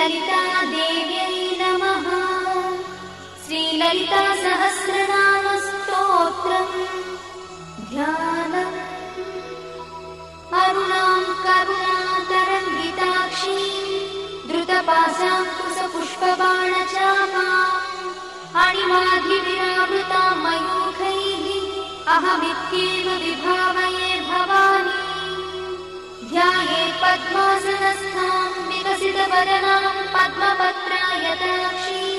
ललितादेव्यै नमः। श्रीललितासहस्रनामस्तोत्रम् ध्यानम्। अरुणां करुणातरङ्गिताक्षीं द्रुतपाशाङ्कुशपुष्पबाणचापाम् अणिमाधिविरावृतां मयूखैः अहमित्येव विभावये भवानी। ध्यायेत् पद्मासनस्थां विकसितवदनां पद्मपत्रायताक्षीं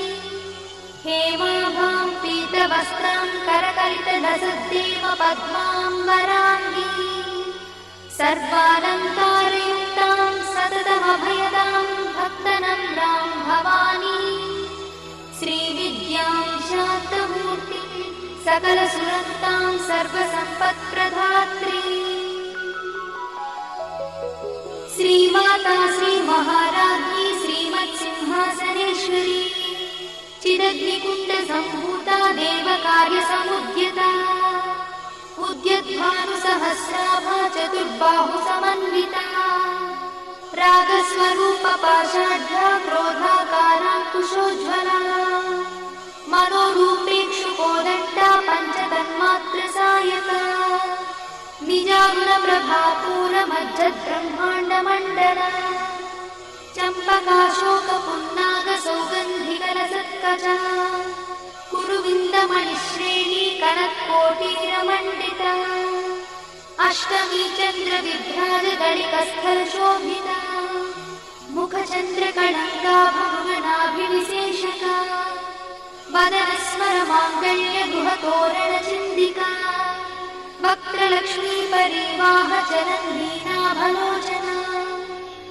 हेमाभां पीतवस्त्रां करकलितलसद्देव पद्माम्बराङ्गी सर्वालङ्कारयुक्तां सततमभयदां भक्तनम्रां भवानी। श्रीविद्यां शान्तमूर्तिं सकलसुरन्तां सर्वसम्पत्प्रदात्री श्रीमाता श्रीमहाराज्ञी श्रीमत्सिंहासनेश्वरी चिदग्निकुण्डसम्भूता देवकार्यसमुद्यता उद्यद्भानुसहस्राभा चतुर्बाहुसमन्विता रागस्वरूपपाषाढ्या क्रोधाकाराङ्कुशोज्ज्वला मनोरूपेक्षुकोदण्डा पञ्चतन्मात्रसायका निजागुणप्रभापूरमज्जद्ब्रह्माण्डमण्डला चम्पकाशोकपुन्नागसौगन्धिकलसत्कजा कुरुविन्दमणिश्रेणी कनत्कोटीरमण्डिता अष्टमी चन्द्रविभ्राजगणिकस्थलशोभिता मुखचन्द्रकणङ्गा भुवनाभिविशेषका वदनस्मरमाङ्गल्यगृहतोरणचिन्दिका वक्त्रलक्ष्मी परिवाहचरन्नीनाभलोचना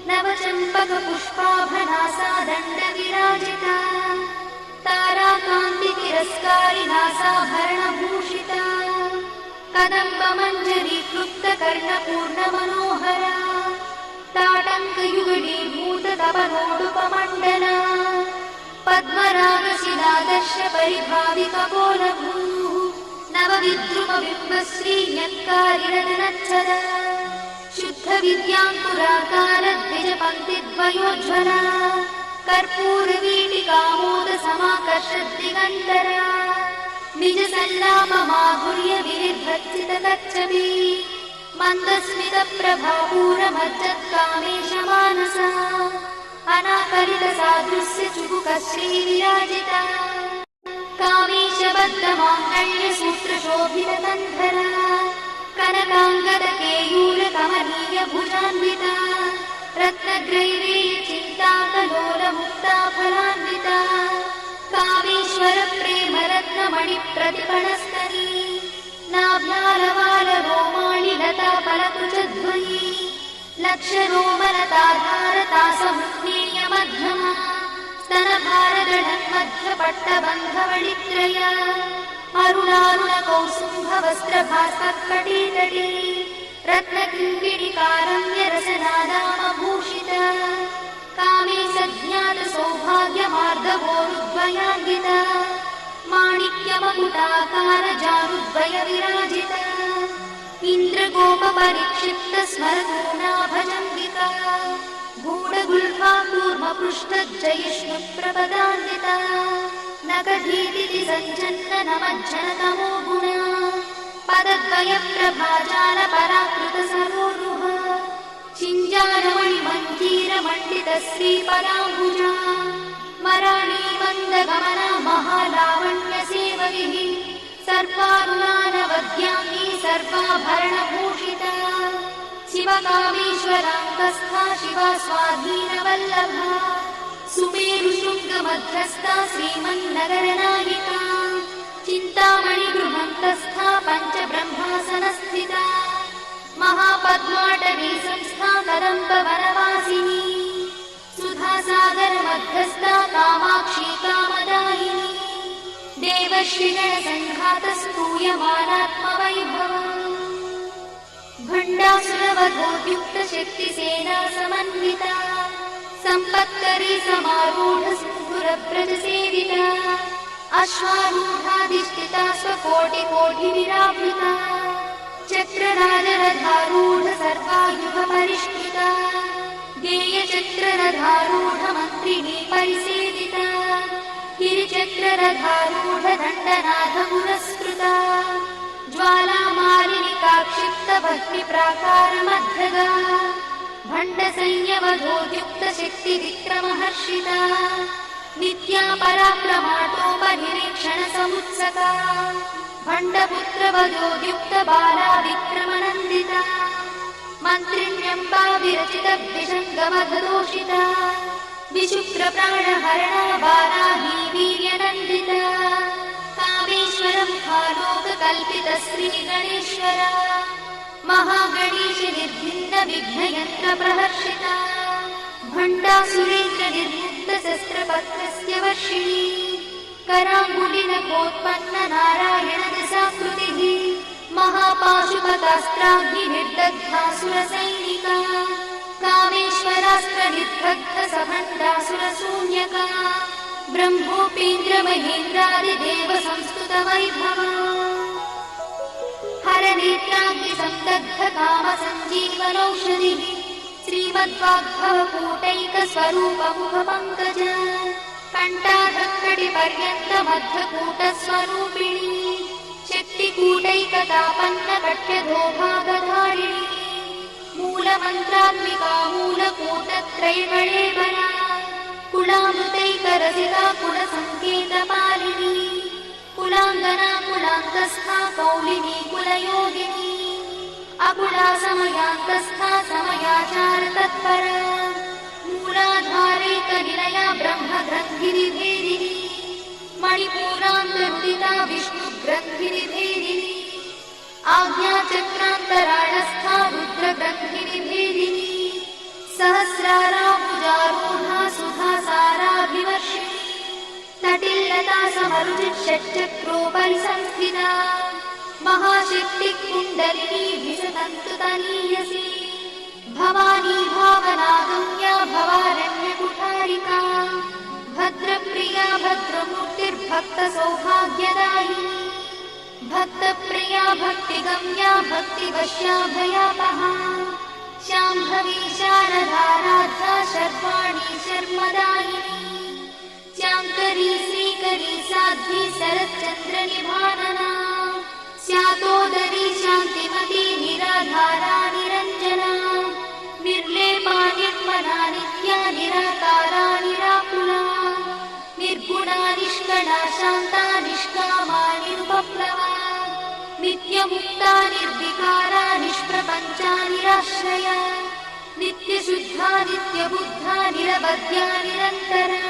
नवचम्पकपुष्पाभनासा दण्डविराजिता ताराकान्तितिरस्कारिनासाभरणभूषिता कदम्बमञ्जरीक्लुप्तकर्णपूर्णमनोहरा ताटङ्कयुगडीभूततपनोडुपमण्डला पद्मरागशिलादर्शपरिभाविकपोलभूः नवविद्रुमबिम्बश्रीन्यक्कारिरदनच्छदा शुद्धविद्याङ्कुराकारद्विजपङ्क्तिद्वयोज्ज्वला कर्पूरवीटिकामोदसमाकर्षद्दिगन्तरा निजसल्लापमाधुर्यविनिर्भर्सितकच्छपी मन्दस्मितप्रभापूरमज्जत्कामेशमानसा अनाकलितसादृश्यचुबुकश्रीविराजिता कामेशबद्धमाङ्गल्यसूत्रशोभितकन्धरा कनकाङ्गदकेयूरकमनीयभुजान्विता रत्नग्रैवेयचिन्ताकलोलमुक्ताफलान्विता कामेश्वरप्रेमरत्नमणिप्रतिपणस्तनी नाभ्यालवालरोमाणि लताफलकुचध्वनी लक्षरोमलताधारतासमुख्येयमध्यमा स्तनभारदढन्मध्यपट्टबन्धवणित्रया अरुणारुणकौसुम्भवस्त्रभास्कट्कटीतटी रत्नकिङ्किणिकारम्यरसनादामभूषिता कामे सज्ञातसौभाग्यमार्दवोरुद्वयान्विता माणिक्यमकुटाकारजानुद्वयविराजिता इन्द्रगोपपरिक्षिप्तस्मरतूनाभजम्बिका गूढगुल्फा कूर्मपृष्ठजयिष्णुप्रपदान्विता नखधीतिथि सञ्चन्ननमज्जनतमो गुणा पदद्वयप्रभाजालपराकृतसरोरुहा चिञ्जारमणिमञ्जीरमण्डितश्रीपदाम्बुजा मराळीमन्दगमना महालावण्यसेवगिः सर्वारुणानवद्याङ्गी सर्वाभरणभूषिता शिवकामेश्वराङ्कस्था शिवा स्वाधीनवल्लभा सुमेरुशृङ्गमध्यस्था श्रीमन्नगरनायिका चिन्तामणिगृहन्तस्था पञ्चब्रह्मासनस्थिता महापद्माटवी संस्था कदम्बवनवासिनी सुधासागरमध्यस्था कामाक्षी कामदायिनी देवश्रीगणसङ्घातस्तूयमानात्मवैभवा भण्डासुरवधोद्युक्तशक्तिसेना समन्विता सम्पत्करी समारूढ सिन्धुरव्रजसेविता अश्वारूढाधिष्ठिता स्वकोटिकोटिविरावृता चक्रराजरथारूढ सर्वायुधपरिष्कृता गेयचक्ररथारूढमन्त्रिणी परिसेविता गिरिचक्ररथारूढ दण्डनाथपुरस्कृता ज्वालामालिनिकाक्षिप्तभक्तिप्राकारमध्यगा भण्डसंयमधोद्युक्तशक्तिविक्रमहर्षिता नित्या पराक्रमाटोपनिरीक्षणसमुत्सका भण्डपुत्रवधोद्युक्तबाला विक्रमनन्दिता मन्त्रिण्यम्बा विरचितविषङ्गमधदोषिता विशुक्रप्राणहरणा वाराही वीर्यनन्दिता कामेश्वरं खालोककल्पितश्रीगणेश्वरा महागणेश निर्भिन्नविघ्नयन्त्रप्रहर्षिता भण्डासुरेन्द्रनिर्मुक्तशस्त्रपत्रस्य वर्षिणी कराङ्गुलिनखोत्पन्ननारायणदशाकृतिः महापाशुपतास्त्राग्निर्दग्धासुरसैनिका कामेश्वरास्त्रनिर्दग्धसभण्डासुरशून्यका ब्रह्मोपेन्द्रमहेन्द्रादिदेवसंस्तुतवैभवा हरनेत्राग्निसन्दग्धकामसञ्जीवनौषधिः श्रीमद्वाग्भवकूटैकस्वरूपमुखपङ्कज कण्ठाधक्कटिपर्यन्तमध्यकूटस्वरूपिणी शक्तिकूटैकतापन्नकट्यधोभागधारिणी मूलमन्त्रात्मिका मूलकूटत्रैर्गणेवरा कुलामृतैकरसिका कुलसङ्केतपालिनी कुलाङ्गना कुलान्तस्था कौलिनी कुलयोगिनी अकुला समयान्तस्था समयाचारतत्परा मूलाधारैकनिलया ब्रह्मग्रन्थिनिभेदिनी मणिपूरान्तरुदिता विष्णुग्रन्थिनिभेदिनी आज्ञाचक्रान्तराळस्था रुद्रग्रन्थिनिभेदिनी सहस्राराभुजारूढा सुधासाराभिवर्षिणी तटिल्लता समरुचिषट्चक्रोपरि संस्थिता महाशक्तिकुण्डलिनी विसतन्तुतनीयसी भवानी भावनागम्या भवारण्यकुठारिका भद्रप्रिया भद्रमूर्तिर्भक्तसौभाग्यदायिनी भक्तप्रिया भक्तिगम्या भक्तिवश्याभयापहा शाम्भवी शारदाराध्या शर्वाणी शर्मदायिनी श्याङ्करी श्रीकरी साध्वी शरच्चन्द्रनिभानना स्यातोदरी शान्तिमती निराधारा निरञ्जना निर्लेपा निर्मला नित्या निराकारा निराकुला निर्गुणा निष्कला शान्ता निष्कामा निरुपप्लवा नित्यमुक्ता निर्विकारा निष्प्रपञ्चा निराश्रया नित्यशुद्धा नित्यबुद्धा निरवध्या निरन्तरा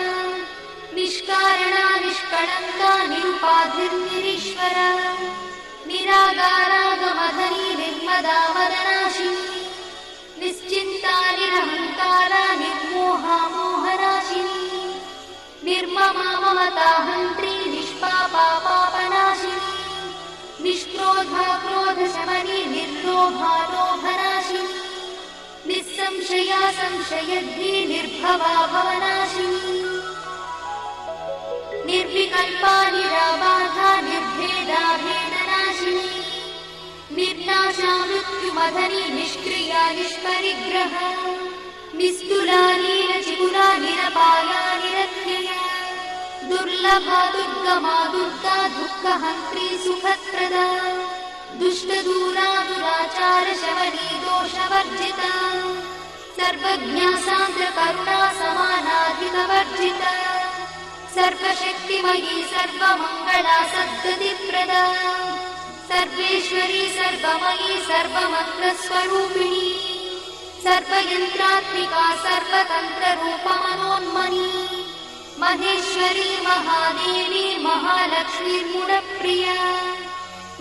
निष्कारणा निष्कळङ्का निरुपाधिर्निरीश्वरा निरागारागमधनी निर्मदा मदनाशिनी निश्चिन्ता निरहङ्कारा निर्मोहा मोहनाशिनी निर्ममा ममताहन्त्री निष्पापा पापनाशिनी निष्क्रोधा क्रोधशमनी निर्लोभा लोभनाशिनी निस्संशया संशयद्धि निर्भवा भवनाशिनी निर्विकल्पा निराबाधा निर्भेदा भेदनाशिनी निर्नाशा मृत्युमधनी निष्क्रिया निष्परिग्रहा निस्तुला नीलचिगुरा निरपाया निरत्यया दुर्लभा दुर्गमा दुर्गा दुःखहन्त्री सुखप्रदा दुष्टदूरा दुराचार शमनी दोषवर्जिता सर्वज्ञा सान्द्रकरुणा समानाधिकवर्जिता सर्वशक्तिमयी सर्वमङ्गला सद्गतिप्रदा सर्वेश्वरी सर्वमयी सर्वमन्त्रस्वरूपिणी सर्वयन्त्रात्मिका सर्वतन्त्ररूपमनोन्मनी महेश्वरी महादेवी महालक्ष्मीर्मुडप्रिया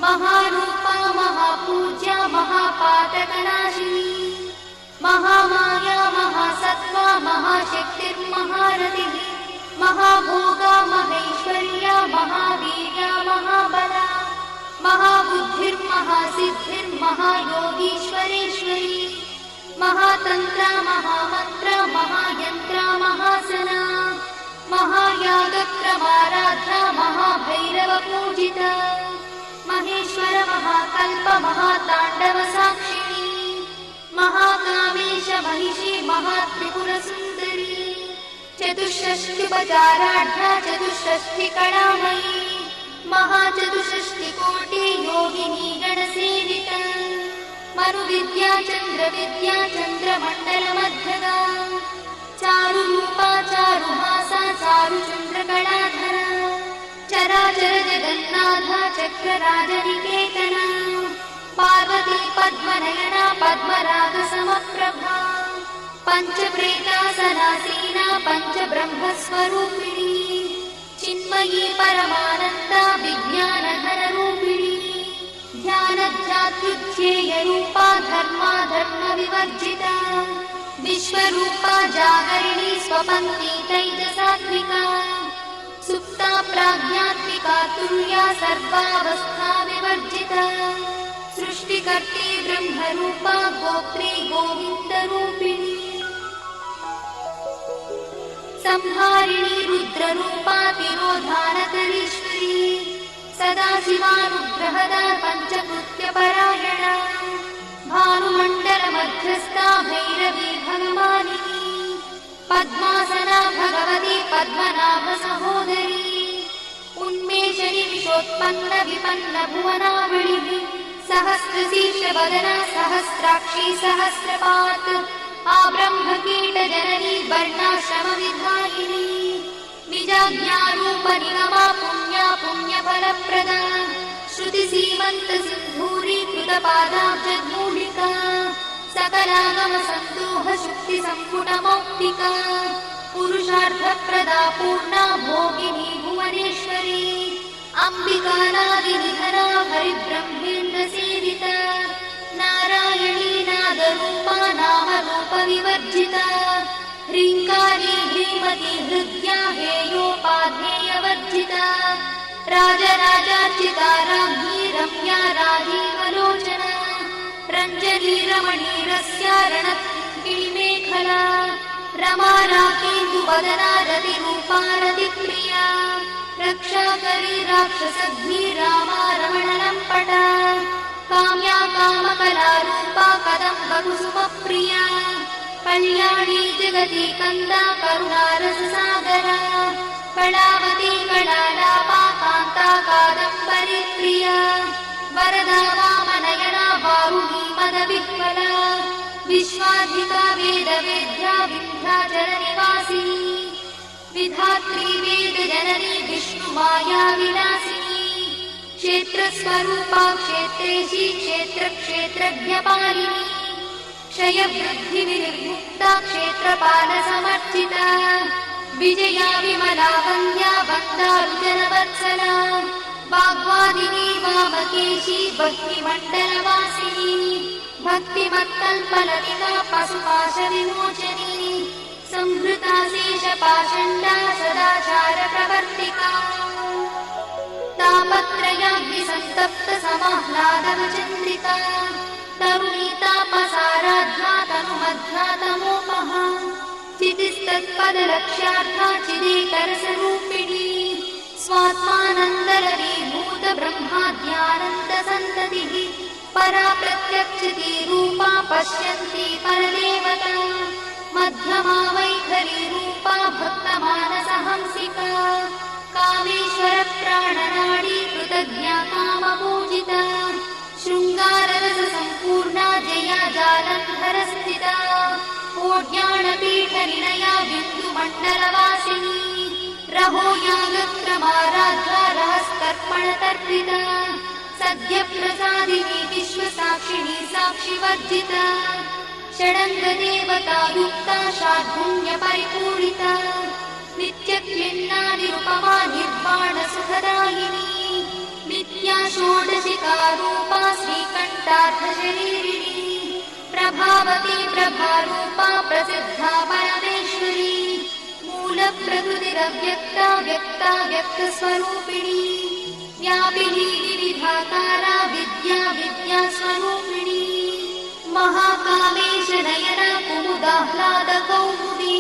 महारूपा महापूज्या महापातकनाशिनी महामाया महासत्त्वा महाशक्तिर्महारतिः महाभोगा महेश्वर्या महावीर्या महाबला महाबुद्धिर्महासिद्धिर्महायोगीश्वरेश्वरी महातन्त्रा महामन्त्रा महायन्त्रा महासना महायागक्रमाराध्या महाभैरवपूजिता महेश्वर महाकल्प महाताण्डव साक्षिणी महाकामेश महिषी महात्रिपुरसुन्दरी चतुष्षष्टिपचाराढ्या चतुष्षष्टिकलामयी महाचतुष्षष्टिकोटि योगिनी गणसेविता मनुविद्या चन्द्रविद्या चन्द्रमण्डलमध्यगा चारुरूपा चारुहासा चारुचन्द्रकलाधरा चराचर जगन्नाथा चक्रराजनिकेतना पार्वती पद्मनयना पद्मरागसमप्रभा पञ्चप्रेतासनासीना पञ्चब्रह्मस्वरूपिणी चिन्मयी परमानन्दा विज्ञानघनरूपिणी ध्यानध्यात्युज्येयरूपा धर्माधर्मविवर्जिता विश्वरूपा जागरिणी स्वपन्थी तैजसात्मिका सुप्ता प्राज्ञात्मिका तुल्या सर्वावस्था विवर्जिता सृष्टिकर्त्री ब्रह्मरूपा गोत्री गोविन्दरूपिणी संहारिणी रुद्ररूपा तिरोधानकरीश्वरी सदाशिवानुग्रहदा पञ्चकृत्यपरायणा भानुमण्डलमध्यस्था भैरवी भगवानिनी पद्मासना भगवती पद्मनाभसहोदरी उन्मेषणि विशोत्पन्न विपन्न भुवनावळिः सहस्रशीर्षवदना सहस्राक्षी सहस्रपात् आब्रह्मकीटजननी वर्णाश्रमविधायिनी निजाज्ञारूपनिगमा पुण्या पुण्यफलप्रदा श्रुतिसीमन्तसिन्धूरीकृतपादाब्जधूलिका सकलागमसन्दोहशुक्तिसम्पुटमौक्तिका पुरुषार्थप्रदा पूर्णा भोगिनी भुवनेश्वरी अम्बिकानादिनिधना हरिब्रह्मेन्द्रसेविता नारायणी नादरूपा नामरूपविवर्जिता ह्रीङ्कारी ह्रीमती हृद्या हेयोपाध्येयवर्जिता राजराजार्चिता राज्ञी रम्या राजीवलोचना रञ्जनी रमणीरस्या रणकिणिमेखला रमा राकेन्दुवदना रतिरूपा रतिप्रिया रक्षाकरी राक्षसघ्नी रामा रमणलम्पटा काम्या कामकलारूपा कदम्बकुसुमप्रिया कल्याणी जगती कन्दा करुणारससागरा कलावती कलालापा कान्ता कादम्बरी प्रिया वरदा वामनयना वारुणी मदविह्वला विश्वाधिका वेदवेद्या विन्ध्याचलनिवासिनी विधात्री वेदजननी विष्णुमाया विलासिनी क्षेत्रस्वरूपा क्षेत्रेशी क्षेत्रक्षेत्रज्ञपालिनी क्षयवृद्धिविनिर्मुक्ता क्षेत्रपालसमर्चिता विजया विमला वन्द्या वन्दारुजनवत्सला वाग्वादिनी वामकेशी भक्तिमण्डलवासिनी भक्तिमत्कल्पलतिका पशुपाशविमोचनी संहृता शेषपाषण्डा सदाचारप्रवर्तिका तापत्रयाग्निसन्तप्त समाह्लादवचन्द्रिका तरुणीतापसाराध्या तनुमध्या तमोपहा चितिस्तत्पदलक्ष्यार्था चिदेकरसरूपिणी स्वात्मानन्दलरीभूत ब्रह्माद्यानन्दसन्ततिः परा प्रत्यक्षिती रूपा पश्यन्ती परदेवता मध्यमा वैखरी रूपा भक्तमानसहंसिका कामेश्वर प्राणनाडी कृतज्ञा कामपूजिता शृङ्गाररससम्पूर्णा जया जालन्धरस्थिता कोड्याणपीठनिलया बिन्दुमण्डलवासिनी रहो यागक्रमाराध्या रहस्कर्पणतर्पिता सद्यप्रसादिनी विश्वसाक्षिणी साक्षिवर्जिता षडङ्गदेवतायुक्ता शार्दूल्यपरिपूरिता नित्यक्लिन्ना निरुपमा निर्वाणसुखदायिनी नित्या षोडशिकारूपा श्रीकण्ठार्थशरीरिणी प्रभावती प्रभारूपा प्रसिद्धा परमेश्वरी मूलप्रकृतिरव्यक्ता व्यक्ता व्यक्तस्वरूपिणी व्यापिनी विविधाकारा विद्या विद्यास्वरूपिणी महाकामेश नयना कुमुदाह्लादकौमुदी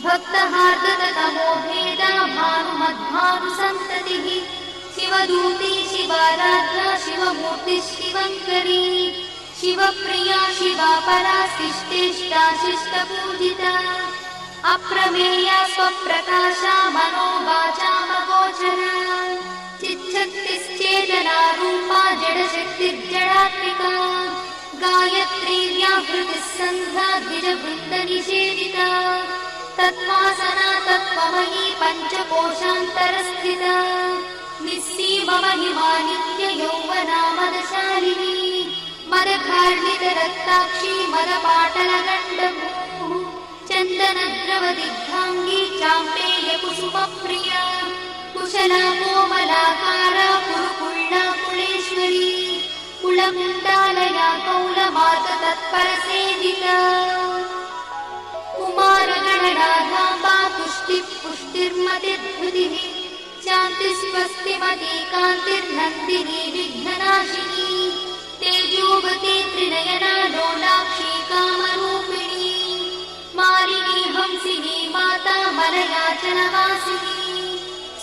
भक्तहार्दतमो भेदा भानुमद्भानुसन्ततिः शिवदूती शिवाराध्या शिवमूर्तिः शिवङ्करी शिवप्रिया शिवा परा शिष्टेष्टा शिष्टपूजिता अप्रमेया स्वप्रकाशा मनोवाचामगोचरा चिच्छक्तिश्चेतना रूपा जडशक्तिर्जडात्मिका गायत्री व्याहृतिः सन्ध्या द्विजवृन्दनिषेविता तत्त्वासना तत्त्वमयी पञ्चकोशान्तरस्थिता निःसीममहिमा नित्ययौवना मदशालिनी मदघार्णितरक्ताक्षी मदपाटलगण्डभूः चन्दनद्रवदिग्धाङ्गी चाम्पेयकुसुमप्रिया कुशला कोमलाकारा कुरुकुळ्ळा कुलेश्वरी कुलकुण्डालया कौलमार्गतत्परसेविता कुमारगणनाधाम्बा तुष्टिः पुष्टिर्मतिर्धृतिः शान्तिस्वस्तिमती कान्तिर्नन्दिनी विघ्ननाशिनी तेजोवती त्रिनयना लोलाक्षी कामरूपिणी मालिनी हंसिनी माता मलयाचलवासिनी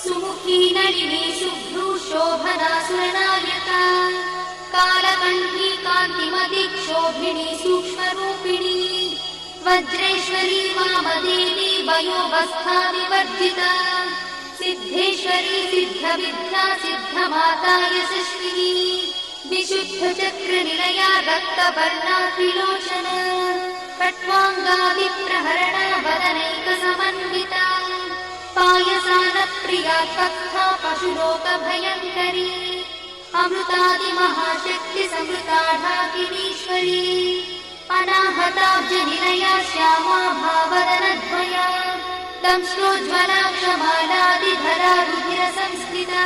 सुमुखी नलिनी शुभ्रू शोभना सुरनायका कालकण्ठी कान्तिमती क्षोभिणी सूक्ष्मरूपिणी वज्रेश्वरी वामदेवी वयोवस्था विवर्जिता सिद्धेश्वरी सिद्धविद्या सिद्धमाता यशस्विनी विशुद्धचक्रनिलया रक्तवर्णा त्रिलोचना कट्वाङ्गा विप्रहरणा वदनैकसमन्विता पायसानप्रिया कथा पशुलोकभयङ्करी अमृतादिमहाशक्तिसमृता ढाकिनीश्वरी अनाहताब्जनिलया श्यामा भावदनद्वया दंश्रोज्ज्वला क्षमालादिधरा रुधिरसंस्थिता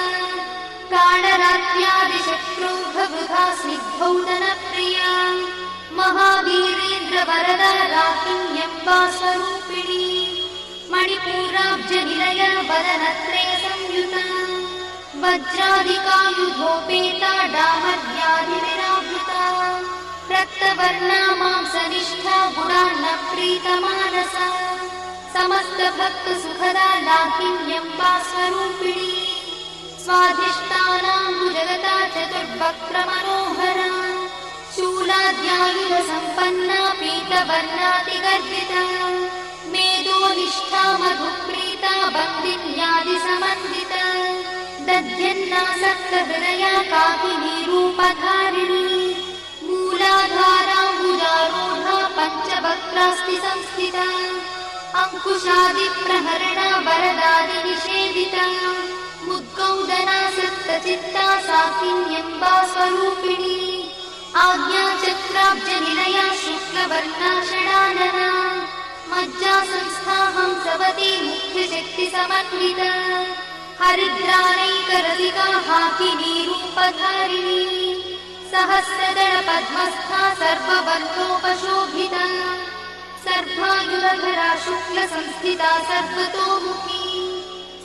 कालरात्र्यादिशत्रुघ्नवृथा स्निग्धौदनप्रिया महावीरेन्द्रवरदा राकिन्यम्बा स्वरूपिणी मणिपूराब्जनिलया वदनत्रयसंयुता वज्रादिकायुधोपेता डामर्यादिविरावृता रक्तवर्णा मांसनिष्ठा गुणान्नप्रीतमानसा समस्तभक्तसुखदा लाकिन्यम्बा स्वरूपिणी स्वाधिष्ठानाम्बुजगता चतुर्वक्त्रमनोहरा शूलाद्यायुधसम्पन्ना पीतवर्णातिगर्जिता मेधोनिष्ठा मधुप्रीता बन्दिन्यादिसमन्विता दध्यन्नासक्तहृदया काकिनी रूपधारिणी मूलाधाराम्बुजारूढा पञ्चवक्त्रास्ति संस्थिता अङ्कुशादिप्रहरणा वरदादिनिषेविता मुद्गौदनासक्तचित्ता साकिन्यम्बा स्वरूपिणी आज्ञाचक्राब्जनिलया शुक्लवर्णा षडानना मज्जासंस्था हंसवती मुख्यशक्तिसमन्विता हरिद्रानैकरसिका हाकिनी रूपधारिणी सहस्रदलपद्मस्था सर्ववर्गोपशोभिता सर्वायुधधरा शुक्लसंस्थिता सर्वतोमुखी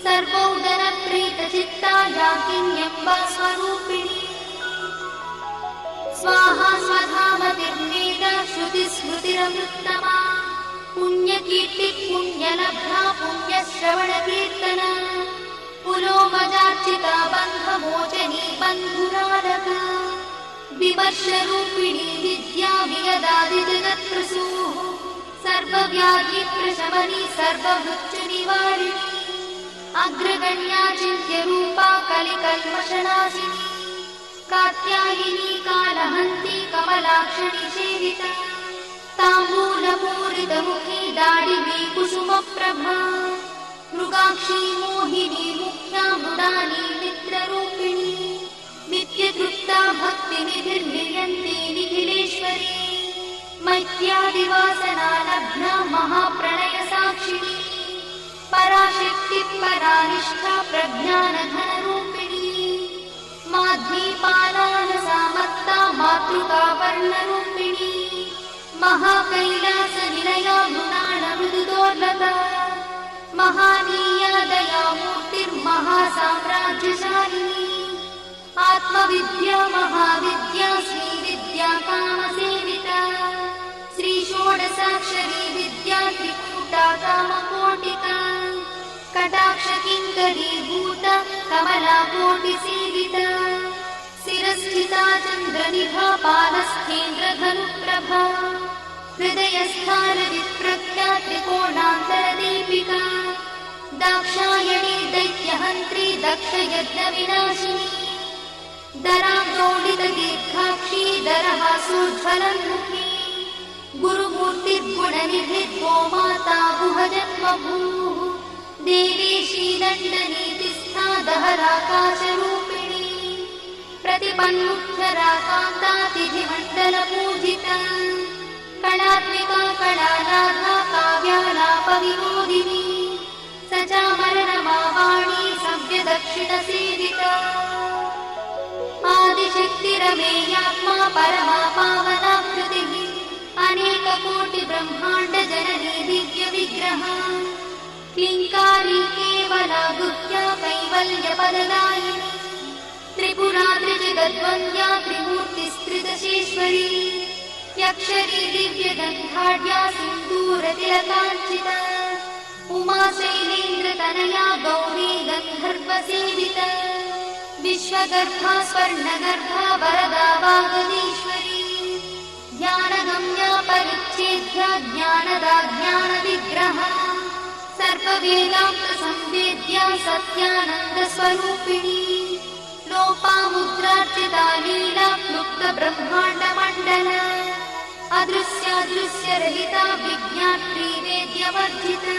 सर्वोदनप्रीतचित्ता याकिन्यम्बा स्वरूपिणी स्वाहा स्वधामतिर्मेधा श्रुतिस्मृतिरमृत्तमा पुण्यकीर्तिः पुण्यलब्धा पुण्यश्रवणकीर्तना पुरोमजार्चिता बन्धमोचनी बन्धुरालका विमर्शरूपिणी विद्या वियदादिजगत्प्रसूः सर्वव्याधिप्रशमनी सर्वमृत्युनिवारिणी अग्रगण्या चिन्त्यरूपा कलिकल्मषनाशिनी कात्यायिनी कालहन्ती कमलाक्षणी सेविता ताम्बूलपूरितमुखी दाडिवी कुसुमप्रभा मृगाक्षी मोहिनी मुख्या मृडानी मित्ररूपिणी नित्यतृप्ता भक्तिनिधिर्निर्यन्ती निखिलेश्वरी मैत्यादिवासना लब्धा महाप्रणयसाक्षिणी पराशक्तिः परानिष्ठा प्रज्ञानघनरूपिणी माध्वीपालानसामत्ता मातृका वर्णरूपिणी महाकैलासनिलया मृणालमृदुदोर्लता महानीया दयामूर्तिर्महासाम्राज्यशालिनी आत्मविद्या महाविद्या श्रीविद्या कामसेविता श्रीषोडशाक्षरी विद्या त्रिकूटा कामकोटिका कटाक्ष किङ्करीभूत कमलाकोटिसेविता शिरस्थिता चन्द्रनिभा पालस्थेन्द्रधनुप्रभा हृदयस्थानविप्रख्या त्रिकोणान्तरदीपिका दाक्षायणी दैत्यहन्त्री दक्षयज्ञविनाशिनी दराङ्गोडितदीर्घाक्षी दरहासोज्ज्वलन्मुखी गुरुमूर्तिर्गुणनिधिर्गो माता गुहजन्मभूः देवीशी दण्डनीतिस्था दहराकाशरूपिणी प्रतिपन्मुख्यराकान्तातिथिमण्डलपूजिता कणात्मिका कलाराधा काव्यालापविनोदिनी सचामरणमावाणी सव्यदक्षिणसेविता आदिशक्तिरमेयात्मा परमा पावनाकृतिः अनेककोटिब्रह्माण्डजननी दिव्यविग्रहा क्लीङ्कारी केवला गुह्या कैवल्यपददायिनी त्रिपुरा त्रिजगद्वन्द्या त्रिमूर्तिस्त्रिदशेश्वरी यक्षरी दिव्यगन्धाढ्या सिन्दूरतिलकाञ्चिता उमा शैलेन्द्रतनया गौरी गन्धर्वसेविता विश्वगर्भा स्वर्णगर्भा वरदा वागदीश्वरी ज्ञानगम्या परिच्छेद्या ज्ञानदा ज्ञानविग्रहा सर्ववेदान्तसंवेद्या सत्यानन्दस्वरूपिणी लोपामुद्रार्चिता लीला क्लुप्तब्रह्माण्डमण्डला अदृश्यादृश्यरहिता विज्ञात्री वेद्यवर्जिता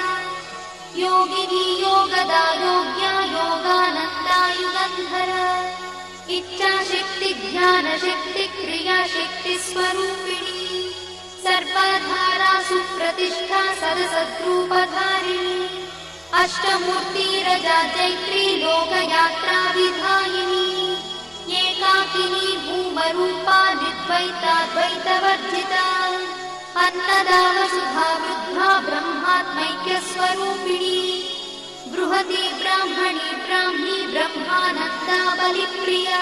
योगिनी योगदा योग्या योगानन्दा युगन्धरा इच्छाशक्ति ज्ञानशक्ति क्रियाशक्तिस्वरूपिणी सर्वधारा सुप्रतिष्ठा सदसद्रूपधारिणी अष्टमूर्तिरजा चैत्री लोकयात्रा विधायिनी एकाकिनी भूमरूपा निर्द्वैताद्वैतवर्जिता अन्नदा वसुधा वृद्धा ब्रह्मात्मैक्यस्वरूपिणी बृहती ब्राह्मणी ब्राह्मी ब्रह्मानन्दा बलिप्रिया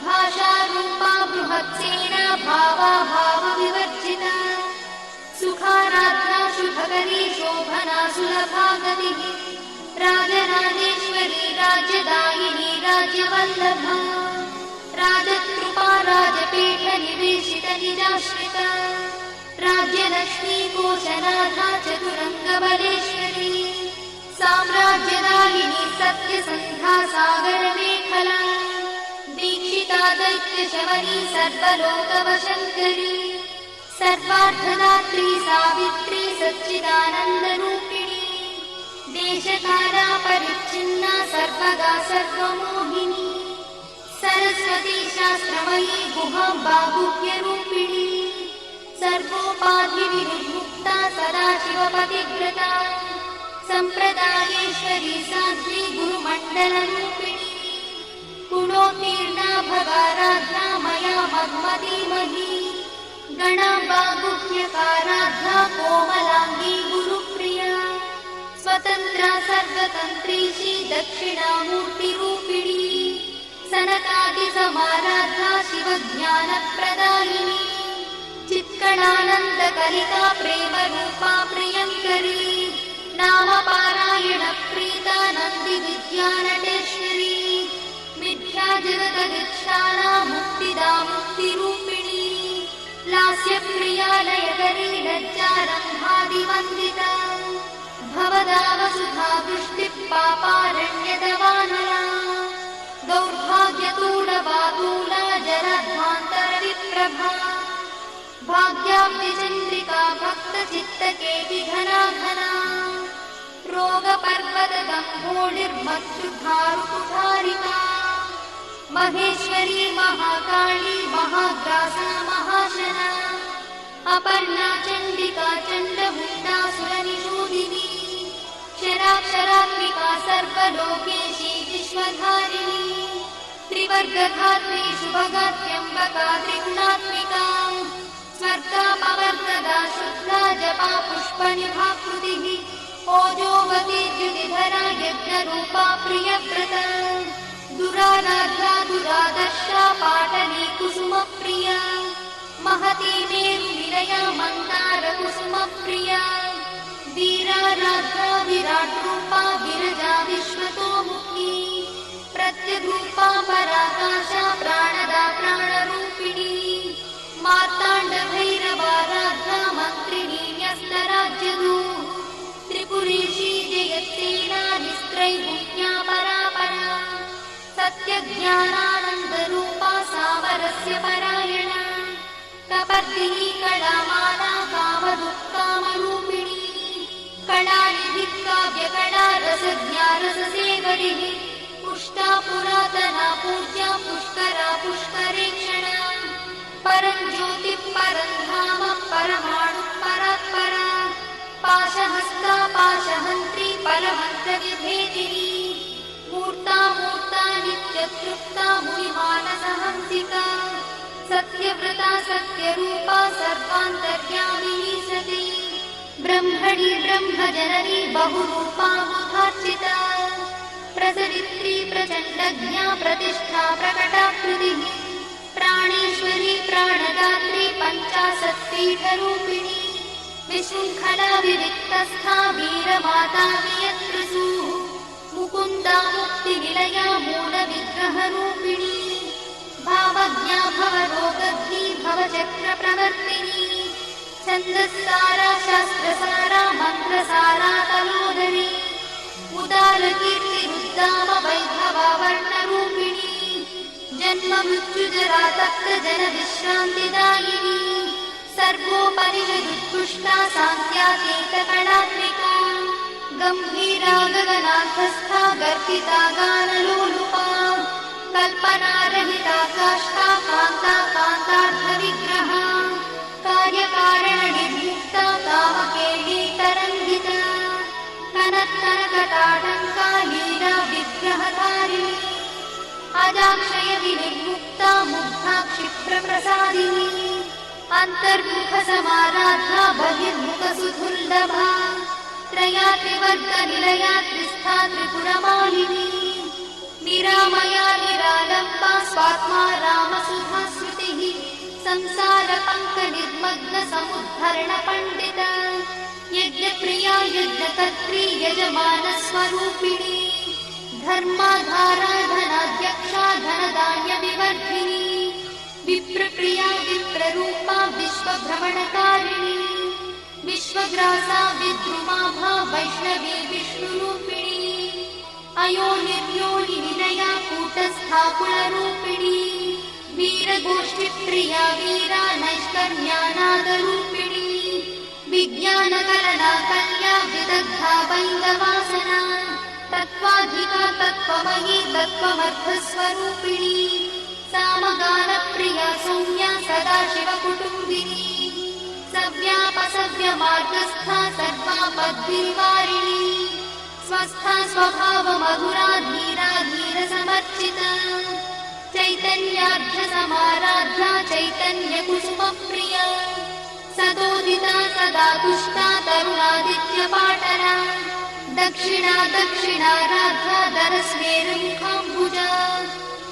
भाषारूपा बृहत्सेना भावा भावविवर्जिता सुखाराध्या शुभकरी शोभना सुलभा गतिः राजराजेश्वरी राज्यदायिनी राज्यवल्लभा राजकृपा राजपीठनिवेशितनिजाश्रिता राज्यलक्ष्मी कोशनाथा चतुरङ्गबलेश्वरी साम्राज्यदायिनी सत्यसन्धा सागरमेखला दीक्षिता दैत्यशवनी सर्वलोकवशङ्करी सर्वार्थदात्री सावित्री सच्चिदानन्दरूपिणी देशकाला परिच्छिन्ना सर्वगा सर्वमोहिनी सरस्वती शास्त्रमयी गुहाम्बा गुह्यरूपिणी सर्वोपाधिविनिर्मुक्ता सदाशिवपतिव्रता सम्प्रदायेश्वरी साध्वी गुरुमण्डलरूपिणी गुणोत्तीर्णा भगाराध्या मया मन्मदीमही गणाम्बा गुह्यकाराध्या कोमलाङ्गी गुरुप्रिया स्वतन्त्रा सर्वतन्त्रीशी दक्षिणामूर्तिरूपिणी सनकादिसमाराध्या शिवज्ञानप्रदायिनी चित्कणानन्दकलिका प्रेमरूपा प्रियङ्करी नामपारायणप्रीता नन्दिविद्यानटेश्वरी मिथ्याजगदधिष्ठाना मुक्तिदा मुक्तिरूपिणी लास्यप्रिया लयकरी लज्जारम्भादिवन्दिता भवदा वसुधा वृष्टिः पापारण्यदवानला दौर्भाग्यतूलवातूला जलध्वान्तरविप्रभा भाग्याब्धिचन्द्रिका भक्तचित्तकेति घना घना रोगपर्वतगम्भोलिर्मत्सुधारुकुठारिका महेश्वरी महाकाली महाग्रासा महाशना अपर्णा चण्डिका चण्डमुण्डासुरनिषूदिनी क्षराक्षरात्मिका सर्वलोकेशी विश्वधारिणी त्रिवर्गधात्री शुभगात्यम्बका त्रिगुणात्मिका स्वर्गापवर्गदा शुद्धा जपा पुष्पनिभाकृतिः ओजोवती द्युतिधरा यज्ञरूपा प्रियव्रता दुराराध्या दुरादर्शा पाटली कुसुमप्रिया महती मेरुनिलया मन्दारकुसुमप्रिया वीराराध्या विराट्रूपा विरजा विश्वतोमुखी प्रत्यग्रूपा पराकाशा प्राणदा प्राणरूपिणी मार्ताण्डभैरवाराध्या मन्त्रिणी न्यस्तराज्यदू त्रिपुरेशी जयत्सेना निस्त्रैगुण्या परापरा सत्यज्ञानानन्दरूपा सामरस्य परायणा कपर्दिनी कलामाला कामदुःखामरूपिणी कलानिधिः काव्यकला रसज्ञा रससेवरिः पुष्टा पुरातना पूज्या पुष्करा पुष्करेक्षणा परं ज्योतिः परं धाम परमाणुः परात्परा पाशहस्ता पाशहन्त्री परमन्त्रविभेदिनी मूर्ता मूर्ता नित्यतृप्ता मुनिमानसहंसिका सत्यव्रता सत्यरूपा सर्वान्तर्यामिनी सती ब्रह्मणि ब्रह्मजननी बहुरूपा मुखार्चिता प्रसरित्री प्रचण्डज्ञा प्रतिष्ठा प्रकटाकृतिः प्राणेश्वरी प्राणदात्री पञ्चाशत्पीठरूपिणी विशृङ्खला विविक्तस्था वीरमाता वियत्प्रसूः मुकुन्दा मुक्तिनिलया मूलविग्रहरूपिणी भावज्ञा भवरोगग्नी भवचक्रप्रवर्तिनी छन्दस्सारा शास्त्रसारा मन्त्रसारा तलोदरी उदारकीर्तिरुद्दाम वैभवा वर्णरूपिणी जन्म मृत्युजरा तप्तजनविश्रान्तिदायिनी सर्वोपनिषदुत्कृष्टा सान्त्यातीतकलात्मिका गम्भीरा गगनार्थस्था गर्भिता गानलोलुपा कल्पनारहिता काष्ठा कान्ता कान्तार्थविग्रहा कार्यकारणनिर्मुक्ता कामकेली तरङ्गिता कनत्कनकटाटङ्का लीला विग्रहधारिणी अजाक्षय विनिर्मुक्ता मुग्धा क्षिप्रप्रसादिनी अन्तर्मुखसमाराधा बहिर्मुखसुदुर्लभा त्रया त्रिवर्गनिलया त्रिस्था त्रिपुरमालिनी निरामया निरालम्बा स्वात्मा रामसुधा श्रुतिः संसारपङ्कनिर्मग्नसमुद्धरणपण्डिता यज्ञप्रिया यज्ञकर्त्री यजमानस्वरूपिणी धर्माधारा धनाध्यक्षा धनधान्यविवर्धिनी विप्रप्रिया विप्ररूपा विश्वभ्रमणकारिणी विश्वग्रासा विद्रुमाभा वैष्णवी विष्णुरूपिणी अयोनिर्योनिनिलया कूटस्था कुलरूपिणी वीरगोष्ठिप्रिया वीरा नैष्कर्म्यानादरूपिणी विज्ञानकलना कल्या विदग्धा वैन्दवासना तत्त्वाधिका तत्त्वमयी तत्त्वमर्थस्वरूपिणी सामगानप्रिया सौम्या सदाशिवकुटुम्बिनी सव्यापसव्यमार्गस्था सर्वापद्भिर्वारिणी स्वस्था स्वभावमधुरा धीरा धीरसमर्चिता चैतन्यार्घ्यसमाराध्या चैतन्यकुसुमप्रिया सदोदिता सदा तुष्टा तरुणादित्यपाटना दक्षिणा दक्षिणाराध्या दरस्मेरुमुखाम्बुजा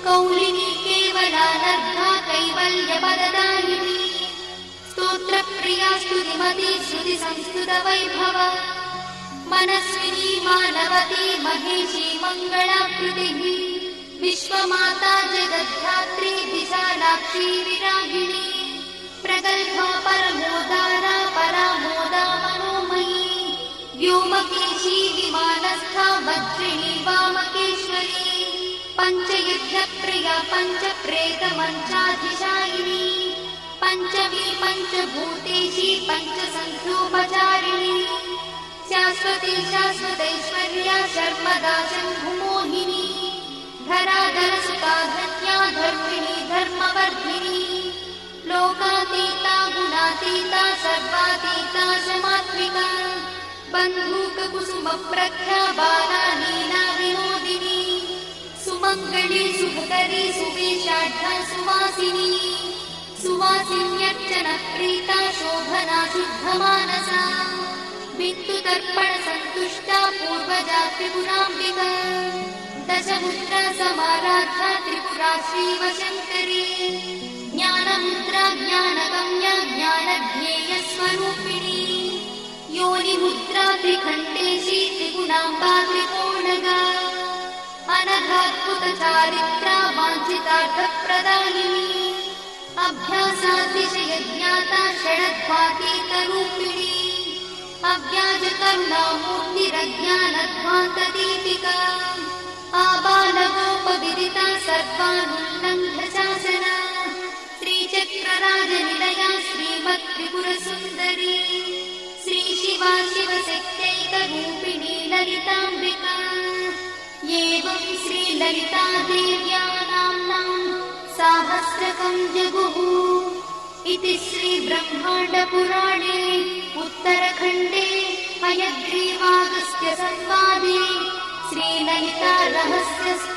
कौलिनी केवलानर्घा कैवल्यपददायिनी स्तोत्रप्रिया स्तुतिमती श्रुतिसंस्कृतवैभवा मनस्विनी मानवती महेशी मङ्गलाकृतिः विश्वमाता जगद्धात्री विशालाक्षी विरागिणी प्रगल्भा परमोदारा परामोदा मनोमयी व्योमकेशी विमानस्था वज्रिणी वामकेश्वरी पञ्चयुद्धप्रिया पञ्चप्रेतमञ्चाधिशायिनी पञ्चमी पञ्चभूतेशी पञ्चसन्ध्योपचारिणी शाश्वती शाश्वतैश्वर्या शर्मदा शम्भुमोहिनी धराधरसुता धन्या धर्मिणी धर्मवर्धिनी लोकातीता गुणातीता सर्वातीता समात्मिका बन्धूककुसुमप्रख्या बाला लीला विनोदिनी सुमङ्गली सुभकरी सुवेशाढ्या सुवासिनी सुवासिन्यर्चनप्रीता शोभना शुद्धमानसा बिन्दुदर्पणसन्तुष्टा पूर्वजा त्रिपुराम्बिका दशमुद्रा समाराध्या त्रिपुरा श्रीवशङ्करी ज्ञानमुद्रा ज्ञानगम्या ज्ञानज्ञेयस्वरूपिणी योनिमुद्रा त्रिखण्डेशी त्रिगुणाम्बा त्रिकोणगा अनघाद्भुतचारित्रा वाञ्छितार्थप्रदायिनी अभ्यासातिशयज्ञाता षडध्वातीतरूपिणी अव्याजकरुणामूर्तिरज्ञानध्वान्तदीपिका आबालगोपविदिता सर्वानुल्लङ्घ्य शासना श्रीचक्रराजनिलया श्रीमत्त्रिपुरसुन्दरी श्रीशिवा शिवशक्त्यैकरूपिणी ललिताम्बिका एवं श्रीललितादेव्या नाम्नां साहस्रकं जगुः इति श्रीब्रह्माण्डपुराणे उत्तरखण्डे हयग्रीवागस्त्यसंवादे श्रीललितारहस्यस्य